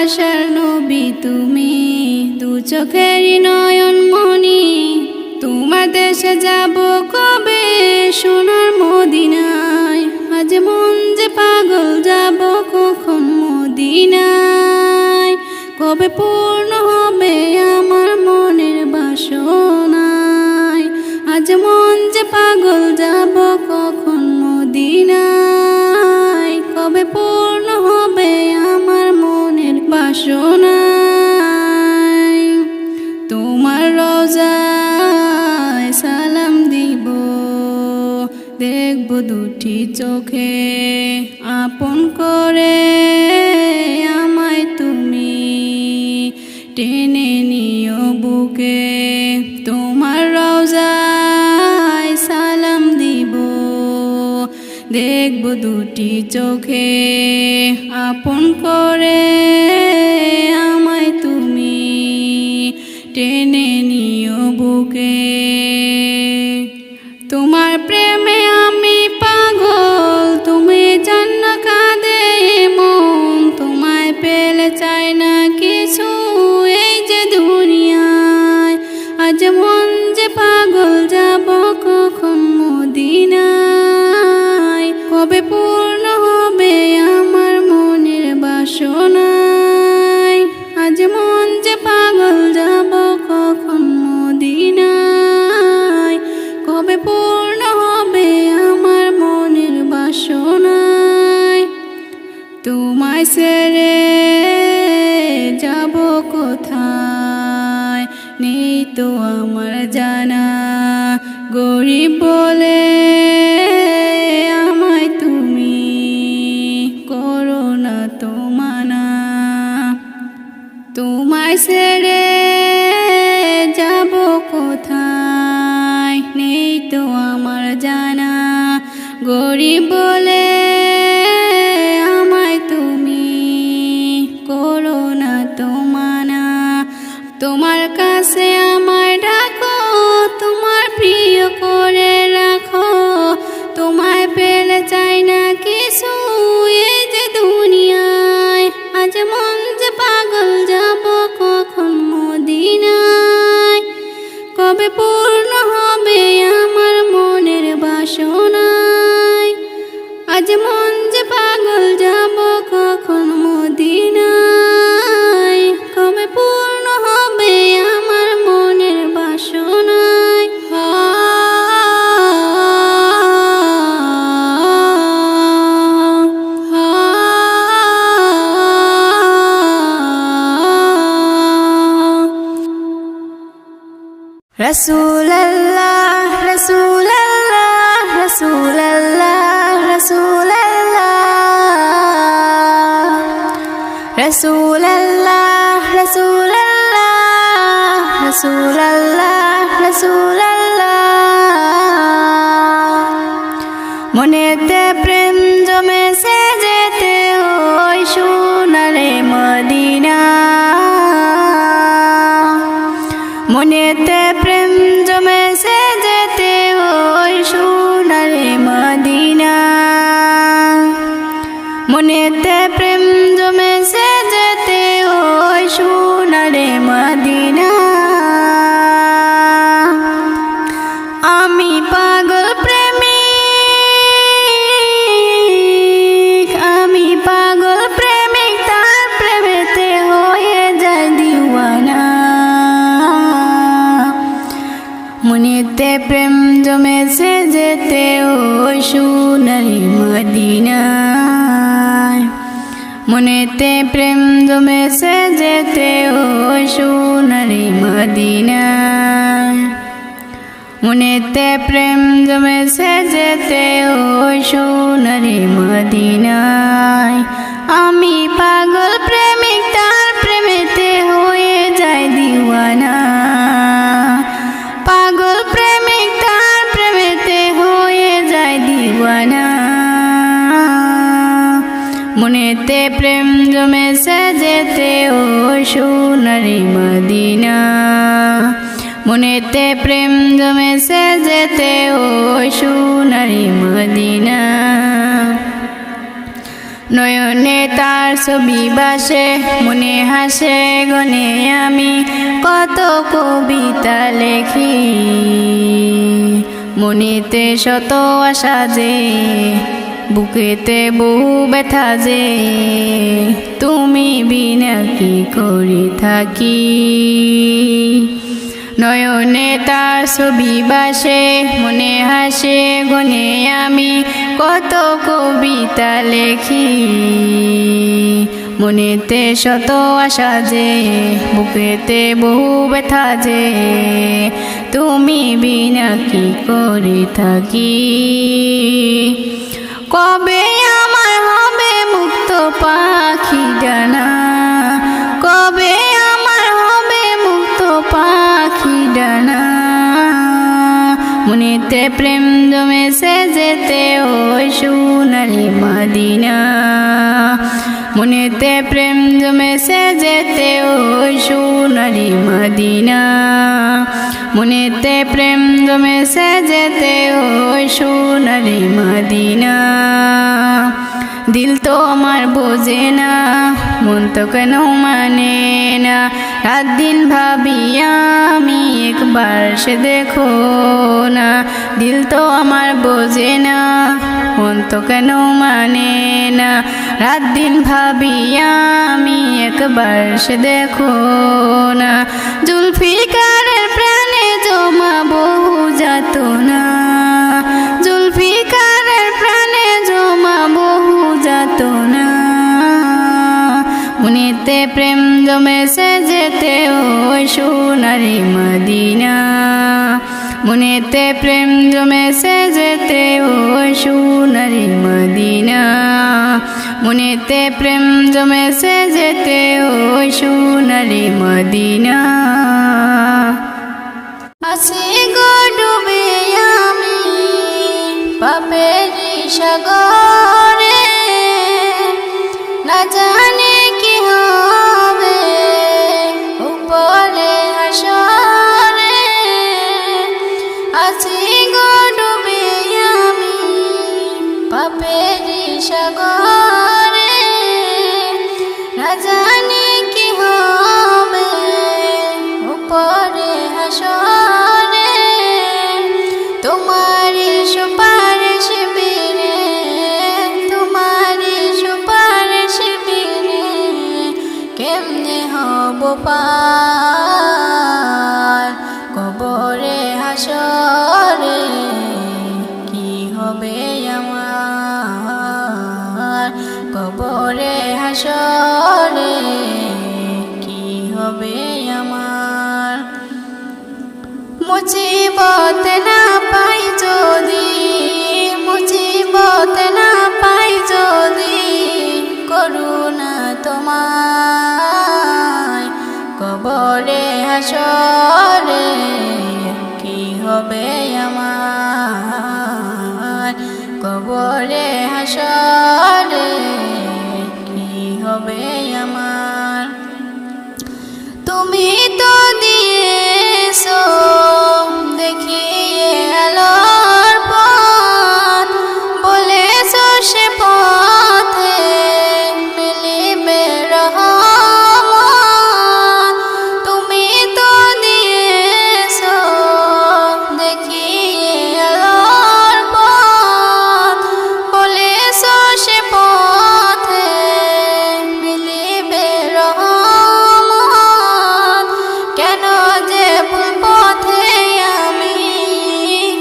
ভালোবাসার নবী তুমি, দু চোখের নয়ন মনি। তোমার দেশে যাব কবে সোনার মদিনায়, আজ মন যে পাগল যাব কখন মদিনায়। কবে পূর্ণ হবে আমার মনের বাসনায়, আজ মন যে পাগল যাব কখন মদিনায়। কবে পূর্ণ হবে আমার মনের বাসনায়। তোমার রওজায় সালাম দিব, দেখব দুটি চোখে আপন করে আমায় তুমি টেনে নিও বুকে। তোমার রওজায় সালাম দিব, দেখব দুটি চোখে আপন করে আমায় তুমি টেনে নিও বুকে। তোমার প্রেমে আমি পাগল, তুমি জান্ন কাঁদে মন। তোমায় পেলে চাই না কিছু এই যে দুনিয়ায়, আজ মন যে পাগল যাব কখন মদিনায়। কবে পূর্ণ হবে আমার মনের বাসনায়, আজ মন যে পাগল যাব কখন মদিনায়। কবে পূর্ণ হবে আমার মনের বাসনায়। তোমায় ছেড়ে যাব কোথায় নেই তো আমার জানা, গরিব বলে আমায় তুমি করো না তো মানা। তোমায় ছেড়ে যাব কোথায় নেই তো আমার জানা, গরিব বলে আমায় তুমি করো না তো মানা। তোমার কাছে আমায় ডাকো, তোমার প্রিয় করে রাখো। তোমায় পেলে চাই না কিছু এই যে দুনিয়ায়, আজ মন যে পাগল যাব কখন মদিনায়। কবে পূর্ণ হবে আমার মনের বাসনায়, আজ মন যে পাগল যাব কখন মদিনায়। কবে পূর্ণ হবে আমার মনের বাসনায়। রাসূলুল্লাহ রাসূলুল্লাহ রাসূলুল্লাহ রাসূলুল্লাহ রাসূলুল্লাহ রাসূলুল্লাহ রাসূলুল্লাহ রাসূলুল্লাহ। মনেতে প্রেম জমেছে যেতে ওই সোনারে মদিনা, মনেতে প্রেম জমেছে যেতে ওই সোনারে মদিনা। মনেতে প্রেম জমেছে যেতে ওই সোনারে মদিনা। আমি পাগল প্রেমিক, আমি পাগল প্রেমিক, তার প্রেমেতে হয়ে যায় দিওয়ানা। মনেতে প্রেম জমেছে যেতে ওই সোনারে মদিনায়। মনেতে প্রেম জমেছে যেতে ওই সোনারে মদিনায়। মনেতে প্রেম জমেছে যেতে ওই সোনারে মদিনায়। আমি পাগল প্রেমিক, তার প্রেমেতে হয়ে যায় দিওয়ানা। পাগল প্রেমিক, তার প্রেমেতে হয়ে যায় দিওয়ানা। মনেতে প্রেম জমেছে যেতে ওই সোনারে মদিনা। মনেতে প্রেম জমেছে যেতে ওই সোনারে মদিনা। নয়নে তার ছবি বাসে, মনে হাসে গনে আমি কত কবিতা লেখি। মনেতে শত আশা যে, বুকেতে বহু ব্যথা যে, তুমি বিনা কি করে থাকি। নয়নে তার ছবি বাসে, মনে হাসে গনে আমি কত কবিতা লেখি। মনেতে শত আশা যে, বুকেতে বহু ব্যথা যে, তুমি বিনা কি করে থাকি। কবে আমার হবে মুক্ত পাখি ডানা, কবে আমার হবে মুক্ত পাখি ডানা। মনেতে প্রেম জমেছে যেতে ওই সোনালি মদিনা। মনেতে প্রেম জমেছে যেতে ওই সোনালি মদিনা। মনেতে প্রেম জমেছে যেতে ওই সোনালি মদিনা। দিল তো আমার বোঝে না, মন তো কেন মানে না। রাত দিন ভাবি আমি একবার সে দেখো না। দিল তো আমার বোঝে না, মন তো কেন মানে না। রাত দিন ভাবি আমি একবার সে দেখো না। জুলফিকারের প্রাণে জমা বহু যাতনা, জুলফিকারের প্রাণে জমা বহু যাতনা। মনেতে প্রেম জমেছে যেতে ওই সোনালি মদিনা। মনেতে প্রেম জমেছে যেতে ওই সোনালি মদিনা। মনেতে প্রেম জমেছে যেতে ওই সোনালি মদিনা। আছি গো ডুবে আমি পাপেরি সাগরে, না জানি কি হবে উপরে হাসরে। আছি গো ডুবে আমি পাপেরি সাগরে, না জানি কি হবে উপরে হাসরে। তোমারি সুপারিশ বিনে, তোমারি সুপারিশ বিনে কেমনে হব পার কবরে হাসরে। কি হবে আমার কবরে হাসরে, কি হবে আমার। মুসিবত না পাই যদি, মুসিবত না পাই যদি, করুণা তোমায় কবরে হাসরে। কি হবে আমার কবরে হাসরে, কি হবে আমার। তুমি তো দিয়েছো দেখিয়ে আলোর পথ, বলেছো সে পথে মিলিবে রহমত। তুমি তো দিয়েছো দেখিয়ে আলোর পথ, বলেছো সে পথে মিলিবে রহমত। কেন যে ভুল পথে আমি,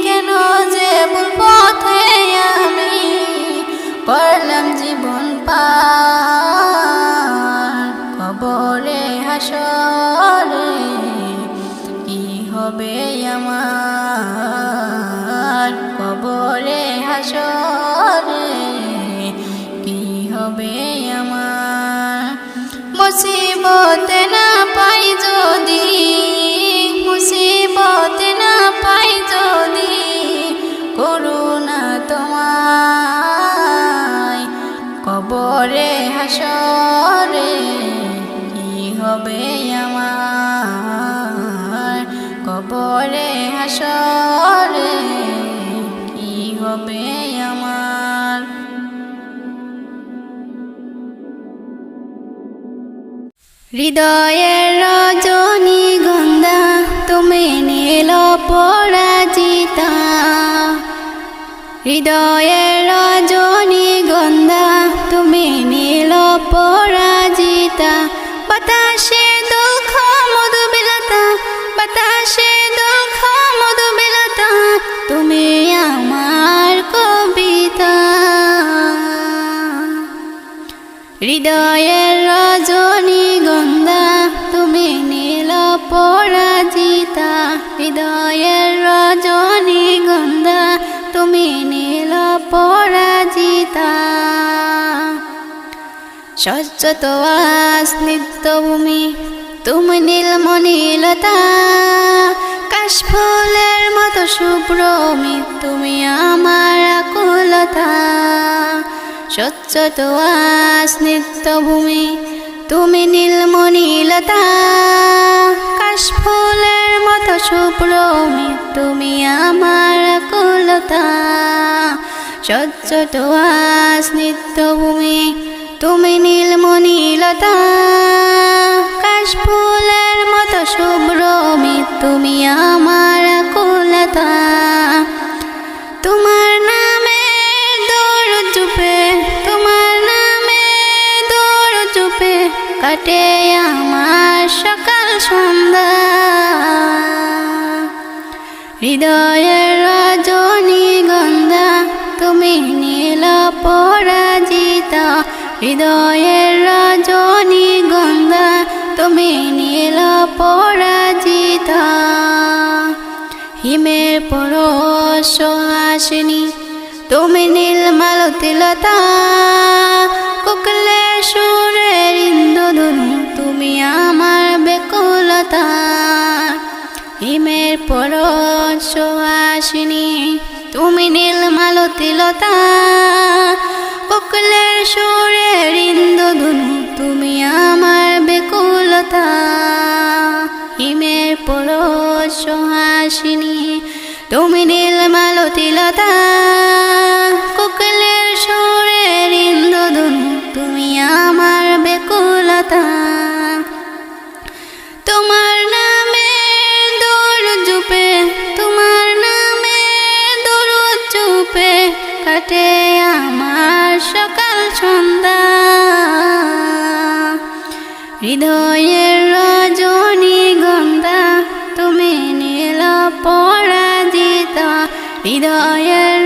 কেন যে ভুল পথে আমি করলাম জীবন পার কবরে হাসরে। কি হবে আমার কবরে হাসরে, কি হবে আমার। মুসিবত না পাই যদি, মুসিবত না পাই যদি, করুণা তোমায় কবরে হাসরে। কি হবে আমার কবরে হাসরে, কি হবে আমার। হৃদয়ের রজনীগন্ধা তুমি নীল পরাজিতা, হৃদয়ের রজনীগন্ধা তুমি নীল পরাজিতা। বাতাসে দুঃখ মধুবিলাতা, বাতাসে দুঃখ মধুবিলাতা, তুমি আমার কবিতা। হৃদয়ের রজনীগন্ধা তুমি নীল পরাজিতা, হৃদয়ের রজনীগন্ধা তুমি নীল পরাজিতা। স্বচ্ছত স্নিগ্ধভূমি তুমি নীলমণিলতা, কাশফুলের মতো শুভ্রমি তুমি আমার আকুলতা। স্বচ্ছত স্নিগ্ধভূমি তুমি নীলমণিলতা, কাশফুলের মতো শুভ্রমি তুমি আমার আকুলতা। স্বচ্ছত স্নিগ্ধভূমি তুমি নীলমণিলতা, কাশফুলের মতো শুভ্রমি তুমি আমার আকুলতা। তোমার নামে দৌড় চুপে, তোমার নামে দৌড় চুপে কাটে আমার সকাল সন্ধ্যা। হৃদয়ের রজনীগন্ধা তুমি নীল পরাজিতা, হৃদয়ের রজনীগন্ধা তুমি নীল পরাজিতা। হিমের পরশ হাসিনী তুমি নীলমালতিলতা, কোকিলের সুরের ইন্দ্রধনু তুমি আমার বেকুলতা। হিমের পরশ হাসিনী তুমি নীলমালতিলতা, কোকিলের সুরের ইন্দ্রধনু তুমি আমার বেকুলতা। হিমের পরশ হাসিনী তুমি নীলমালতিলতা, কোকিলের সুরের ইন্দ্রধনু তুমি আমার বেকুলতা। তোমার নামে দৌড় চুপে, তোমার নামে দৌড় চুপে কাটে আমার সকাল সন্ধ্যা। হৃদয়ের রজনীগন্ধা তুমি নীল পরাজিতা, হৃদয়ের